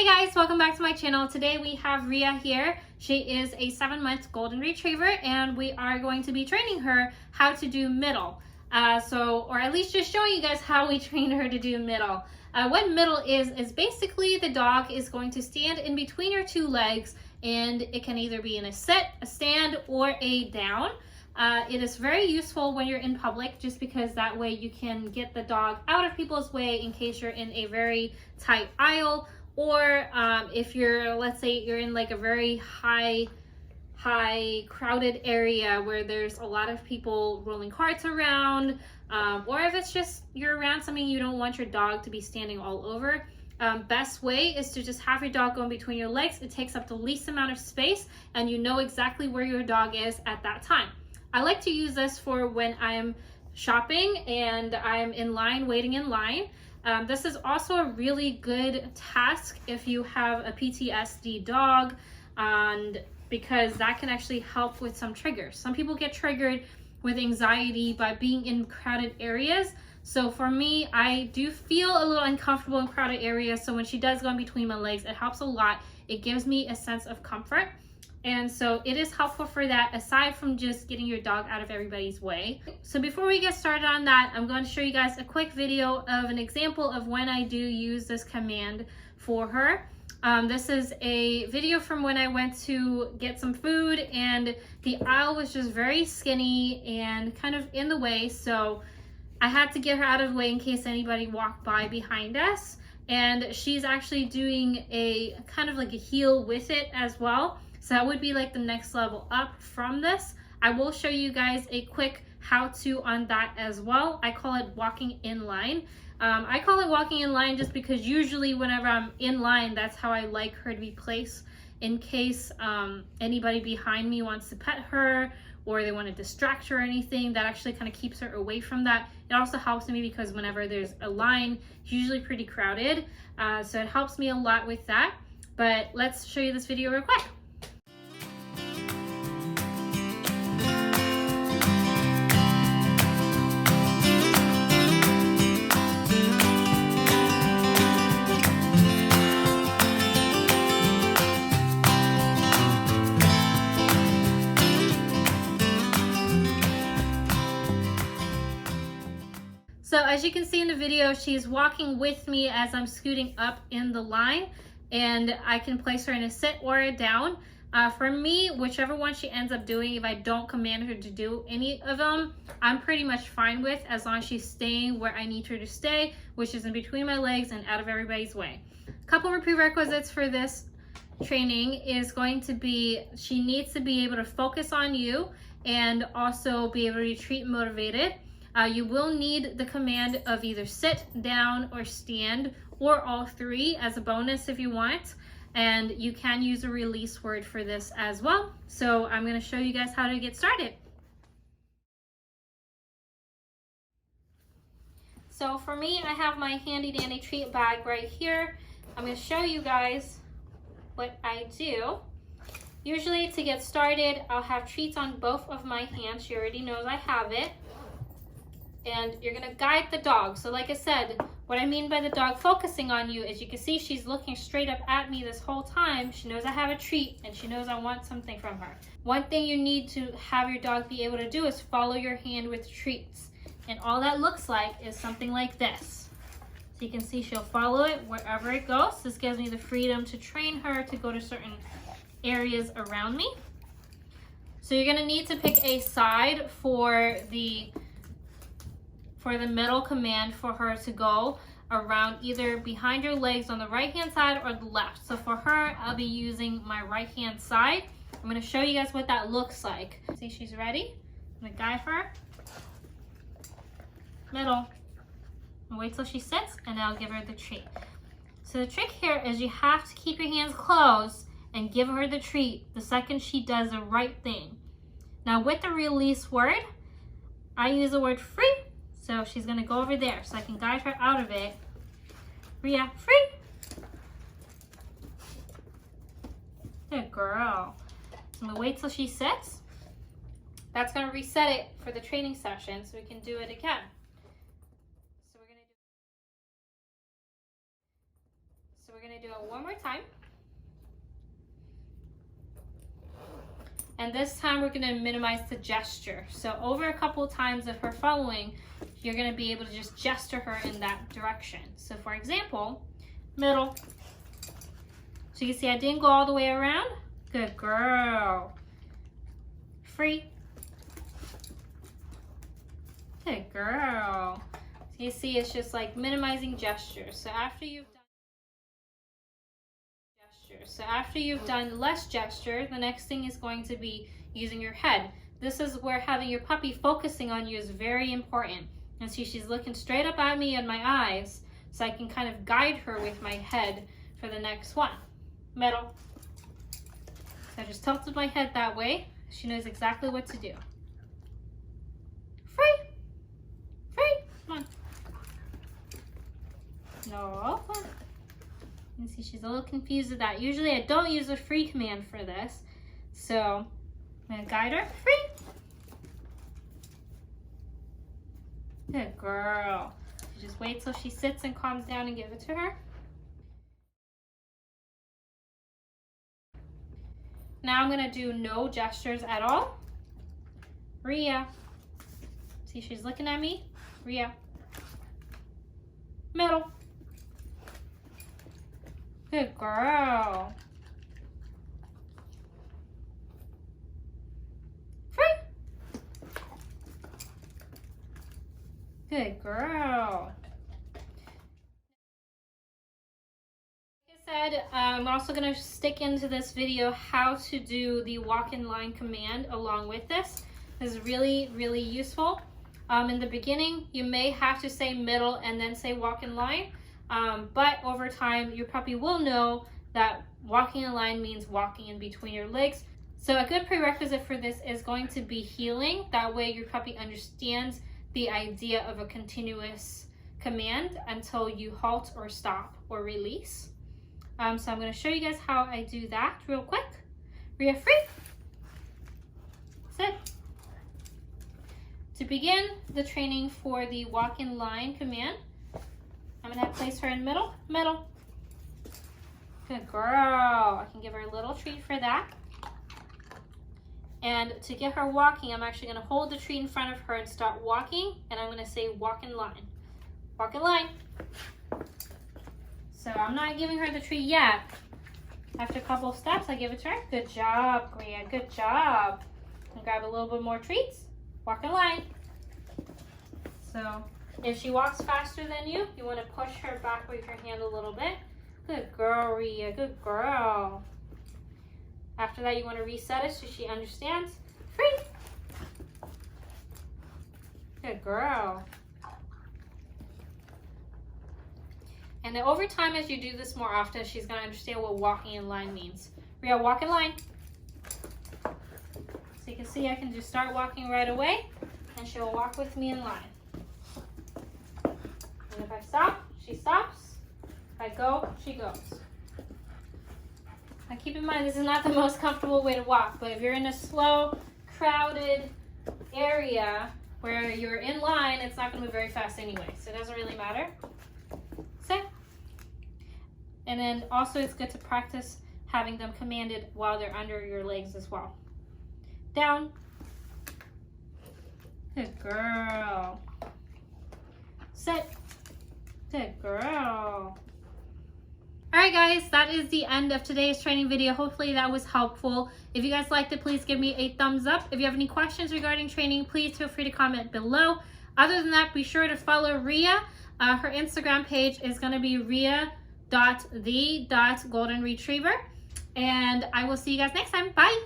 Hey guys, welcome back to my channel. Today we have Rhea here. She is a 7-month golden retriever and we are going to be training her how to do middle. Or at least just showing you guys how we train her to do middle. What middle is basically the dog is going to stand in between your two legs, and it can either be in a sit, a stand, or a down. It is very useful when you're in public, just because that way you can get the dog out of people's way in case you're in a very tight aisle, or if you're, let's say you're in like a very high crowded area where there's a lot of people rolling carts around, or if it's just you're around something you don't want your dog to be standing all over. Best way is to just have your dog go in between your legs. It takes up the least amount of space and you know exactly where your dog is at that time. I like to use this for when I'm shopping and I'm in line, waiting in line. This is also a really good task if you have a PTSD dog, and because that can actually help with some triggers. Some people get triggered with anxiety by being in crowded areas. So for me, I do feel a little uncomfortable in crowded areas. So when she does go in between my legs, it helps a lot. It gives me a sense of comfort. And so it is helpful for that, aside from just getting your dog out of everybody's way. So before we get started on that, I'm going to show you guys a quick video of an example of when I do use this command for her. This is a video from when I went to get some food and the aisle was just very skinny and kind of in the way. So I had to get her out of the way in case anybody walked by behind us. And she's actually doing a kind of like a heel with it as well. So that would be like the next level up from this. I will show you guys a quick how-to on that as well. I call it walking in line. I call it walking in line just because usually whenever I'm in line, that's how I like her to be placed, in case anybody behind me wants to pet her or they want to distract her or anything. That actually kind of keeps her away from that. It also helps me because whenever there's a line, it's usually pretty crowded. So it helps me a lot with that. But let's show you this video real quick. So as you can see in the video, she's walking with me as I'm scooting up in the line, and I can place her in a sit or a down. For me, whichever one she ends up doing, if I don't command her to do any of them, I'm pretty much fine with, as long as she's staying where I need her to stay, which is in between my legs and out of everybody's way. A couple of prerequisites for this training is going to be, she needs to be able to focus on you and also be able to retreat motivated. You will need the command of either sit, down, or stand, or all three as a bonus if you want. And you can use a release word for this as well. So I'm going to show you guys how to get started. So for me, I have my handy dandy treat bag right here. I'm going to show you guys what I do. Usually to get started, I'll have treats on both of my hands. She already knows I have it. And you're gonna guide the dog. So like I said, what I mean by the dog focusing on you is, you can see she's looking straight up at me this whole time. She knows I have a treat and she knows I want something from her. One thing you need to have your dog be able to do is follow your hand with treats. And all that looks like is something like this. So you can see she'll follow it wherever it goes. This gives me the freedom to train her to go to certain areas around me. So you're gonna need to pick a side for the middle command for her to go around, either behind your legs on the right hand side or the left. So for her, I'll be using my right hand side. I'm going to show you guys what that looks like. See, she's ready. I'm going to guide her. Middle. And wait till she sits and I'll give her the treat. So the trick here is you have to keep your hands closed and give her the treat the second she does the right thing. Now with the release word, I use the word free. So she's gonna go over there, so I can guide her out of it. Rhea, free. Good girl. So I'm gonna wait till she sits. That's gonna reset it for the training session, so we can do it again. So So we're gonna do it one more time. And this time we're gonna minimize the gesture. So over a couple of times of her following, you're gonna be able to just gesture her in that direction. So for example, middle. So you see I didn't go all the way around. Good girl. Free. Good girl. So you see it's just like minimizing gestures. So after you've done less gesture, the next thing is going to be using your head. This is where having your puppy focusing on you is very important. And see, she's looking straight up at me in my eyes, so I can kind of guide her with my head for the next one. Middle. So I just tilted my head that way. She knows exactly what to do. Free. Free. Come on. No. Come on. You see she's a little confused with that. Usually I don't use a free command for this. So I'm gonna guide her. Free. Good girl. Just wait till she sits and calms down and give it to her. Now I'm gonna do no gestures at all. Rhea. See, she's looking at me. Rhea. Middle. Good girl. Free. Good girl. Like I said, I'm also going to stick into this video how to do the walk in line command along with this. This is really, really useful. In the beginning, you may have to say middle and then say walk in line. But over time, your puppy will know that walking in line means walking in between your legs. So a good prerequisite for this is going to be heeling. That way your puppy understands the idea of a continuous command until you halt or stop or release. So I'm going to show you guys how I do that real quick. Rhea, free. Sit. To begin the training for the walk in line command, I'm gonna place her in middle, middle. Good girl. I can give her a little treat for that. And to get her walking, I'm actually gonna hold the treat in front of her and start walking, and I'm gonna say walk in line. Walk in line. So I'm not giving her the treat yet. After a couple of steps, I give it to her. Good job, Rhea, good job. And grab a little bit more treats. Walk in line. So if she walks faster than you, you want to push her back with your hand a little bit. Good girl, Rhea, good girl. After that, you want to reset it so she understands. Free. Good girl. And then over time, as you do this more often, she's going to understand what walking in line means. Rhea, walk in line. So you can see I can just start walking right away, and she'll walk with me in line. And if I stop, she stops. If I go, she goes. Now keep in mind, this is not the most comfortable way to walk, but if you're in a slow, crowded area where you're in line, it's not going to move very fast anyway, so it doesn't really matter. Sit. And then also it's good to practice having them commanded while they're under your legs as well. Down. Good girl. Sit. Good girl. Alright guys, that is the end of today's training video. Hopefully that was helpful. If you guys liked it, please give me a thumbs up. If you have any questions regarding training, please feel free to comment below. Other than that, be sure to follow Rhea. Her Instagram page is going to be rhea.the.goldenretriever. And I will see you guys next time. Bye!